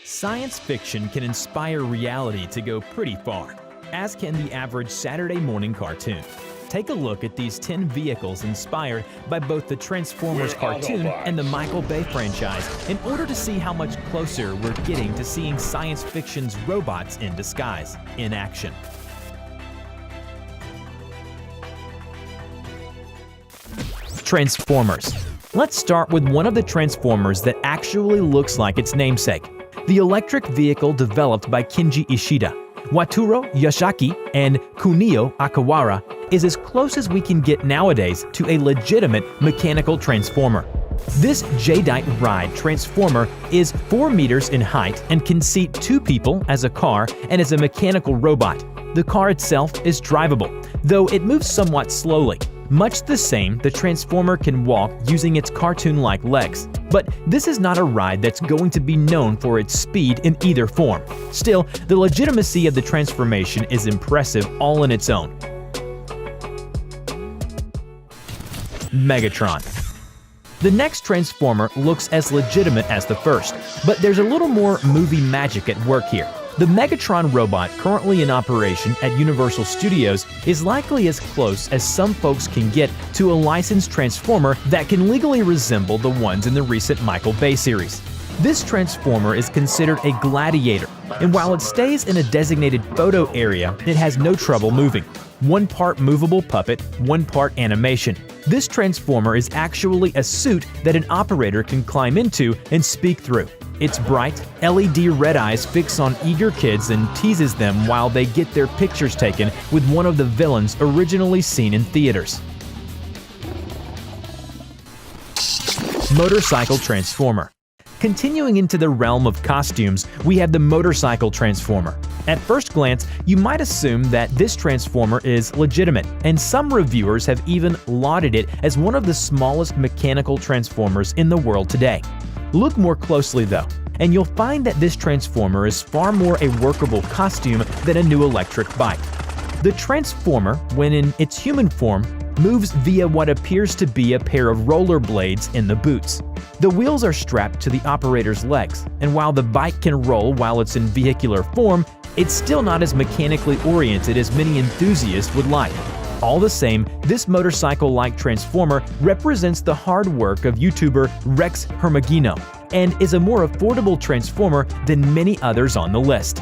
Science fiction can inspire reality to go pretty far, as can the average Saturday morning cartoon. Take a look at these 10 vehicles inspired by both the Transformers cartoon and the Michael Bay franchise in order to see how much closer we're getting to seeing science fiction's robots in disguise in action. Transformers. Let's start with one of the Transformers that actually looks like its namesake, the electric vehicle developed by Kenji Ishida. Wataru Yashiaki and Kunio Akawara is as close as we can get nowadays to a legitimate mechanical transformer. This Jadeite ride transformer is 4 meters in height and can seat 2 people as a car and as a mechanical robot. The car itself is drivable, though it moves somewhat slowly. Much the same, the Transformer can walk using its cartoon-like legs. But this is not a ride that's going to be known for its speed in either form. Still, the legitimacy of the transformation is impressive all in its own. Megatron. The next Transformer looks as legitimate as the first, but there's a little more movie magic at work here. The Megatron robot currently in operation at Universal Studios is likely as close as some folks can get to a licensed Transformer that can legally resemble the ones in the recent Michael Bay series. This Transformer is considered a gladiator, and while it stays in a designated photo area, it has no trouble moving. 1 part movable puppet, 1 part animation. This Transformer is actually a suit that an operator can climb into and speak through. Its bright, LED red eyes fix on eager kids and teases them while they get their pictures taken with one of the villains originally seen in theaters. Motorcycle Transformer. Continuing into the realm of costumes, we have the Motorcycle Transformer. At first glance, you might assume that this Transformer is legitimate, and some reviewers have even lauded it as one of the smallest mechanical Transformers in the world today. Look more closely though, and you'll find that this Transformer is far more a workable costume than a new electric bike. The Transformer, when in its human form, moves via what appears to be a pair of rollerblades in the boots. The wheels are strapped to the operator's legs, and while the bike can roll while it's in vehicular form, it's still not as mechanically oriented as many enthusiasts would like. All the same, this motorcycle-like Transformer represents the hard work of YouTuber Rex Hermagino and is a more affordable Transformer than many others on the list.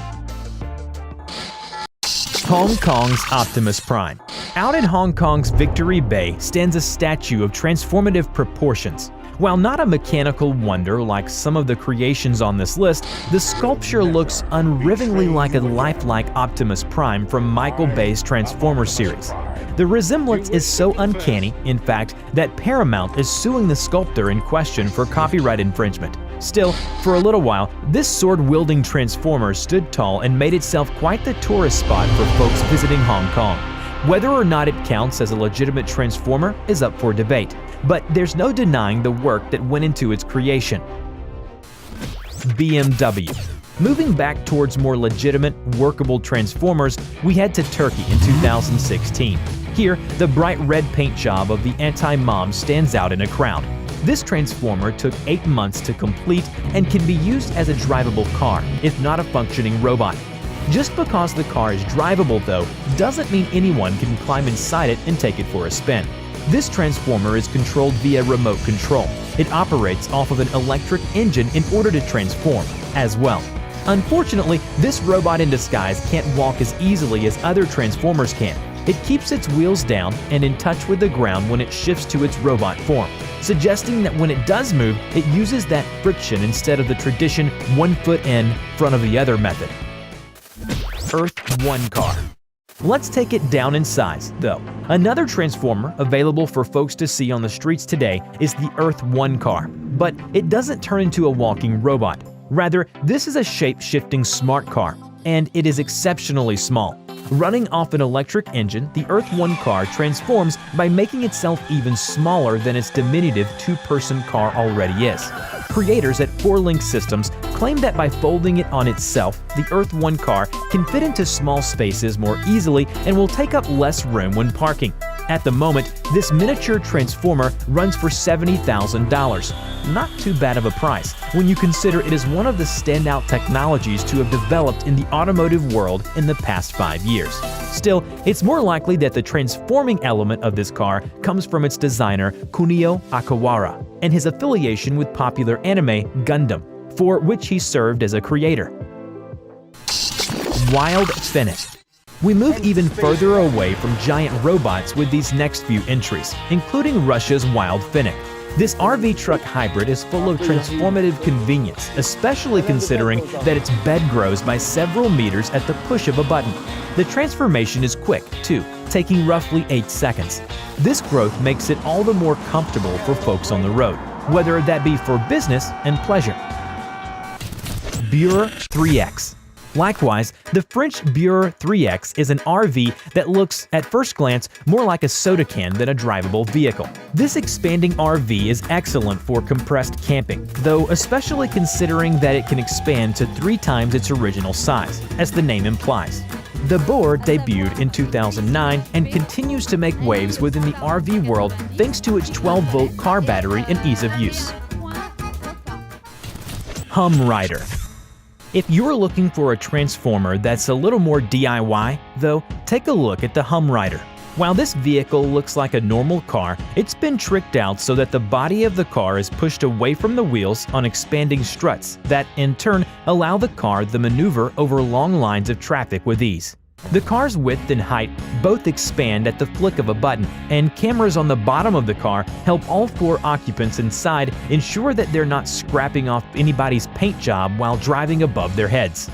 Hong Kong's Optimus Prime. Out in Hong Kong's Victory Bay stands a statue of transformative proportions. While not a mechanical wonder like some of the creations on this list, the sculpture looks unrivingly like a lifelike Optimus Prime from Michael Bay's Transformers series. The resemblance is so uncanny, in fact, that Paramount is suing the sculptor in question for copyright infringement. Still, for a little while, this sword-wielding Transformer stood tall and made itself quite the tourist spot for folks visiting Hong Kong. Whether or not it counts as a legitimate Transformer is up for debate, but there's no denying the work that went into its creation. BMW. Moving back towards more legitimate, workable Transformers, we head to Turkey in 2016. Here, the bright red paint job of the Anti-Mom stands out in a crowd. This Transformer took 8 months to complete and can be used as a drivable car, if not a functioning robot. Just because the car is drivable, though, doesn't mean anyone can climb inside it and take it for a spin. This Transformer is controlled via remote control. It operates off of an electric engine in order to transform, as well. Unfortunately, this robot in disguise can't walk as easily as other Transformers can. It keeps its wheels down and in touch with the ground when it shifts to its robot form, suggesting that when it does move, it uses that friction instead of the tradition 1 foot in front of the other method. Earth 1 car. Let's take it down in size, though. Another Transformer available for folks to see on the streets today is the Earth 1 car, but it doesn't turn into a walking robot. Rather, this is a shape-shifting smart car, and it is exceptionally small. Running off an electric engine, the Earth 1 car transforms by making itself even smaller than its diminutive 2-person car already is. Creators at 4Link Systems claim that by folding it on itself, the Earth 1 car can fit into small spaces more easily and will take up less room when parking. At the moment, this miniature transformer runs for $70,000. Not too bad of a price when you consider it is one of the standout technologies to have developed in the automotive world in the past 5 years. Still, it's more likely that the transforming element of this car comes from its designer Kunio Akawara and his affiliation with popular anime Gundam, for which he served as a creator. Wild Fennec. We move even further away from giant robots with these next few entries, including Russia's Wild Fennec. This RV truck hybrid is full of transformative convenience, especially considering that its bed grows by several meters at the push of a button. The transformation is quick, too, taking roughly 8 seconds. This growth makes it all the more comfortable for folks on the road, whether that be for business and pleasure. Bure 3X. Likewise, the French Bure 3X is an RV that looks, at first glance, more like a soda can than a drivable vehicle. This expanding RV is excellent for compressed camping, though especially considering that it can expand to 3 times its original size, as the name implies. The Bure debuted in 2009 and continues to make waves within the RV world thanks to its 12-volt car battery and ease of use. Hum Rider. If you're looking for a transformer that's a little more DIY, though, take a look at the Hum Rider. While this vehicle looks like a normal car, it's been tricked out so that the body of the car is pushed away from the wheels on expanding struts that, in turn, allow the car to maneuver over long lines of traffic with ease. The car's width and height both expand at the flick of a button, and cameras on the bottom of the car help all 4 occupants inside ensure that they're not scrapping off anybody's paint job while driving above their heads.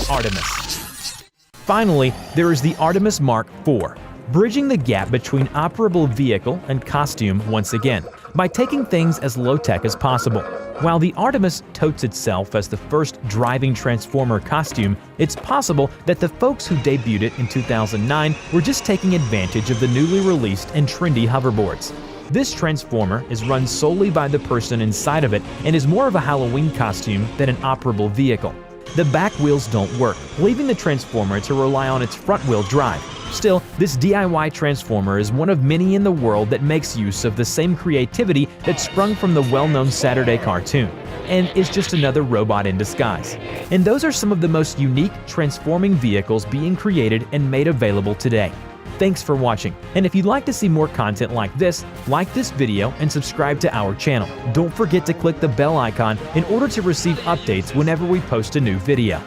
Artemis. Finally, there is the Artemis Mark IV, bridging the gap between operable vehicle and costume once again, by taking things as low-tech as possible. While the Artemis totes itself as the first driving Transformer costume, it's possible that the folks who debuted it in 2009 were just taking advantage of the newly released and trendy hoverboards. This Transformer is run solely by the person inside of it and is more of a Halloween costume than an operable vehicle. The back wheels don't work, leaving the Transformer to rely on its front-wheel drive. Still, this DIY Transformer is one of many in the world that makes use of the same creativity that sprung from the well-known Saturday cartoon, and is just another robot in disguise. And those are some of the most unique transforming vehicles being created and made available today. Thanks for watching, and if you'd like to see more content like this video and subscribe to our channel. Don't forget to click the bell icon in order to receive updates whenever we post a new video.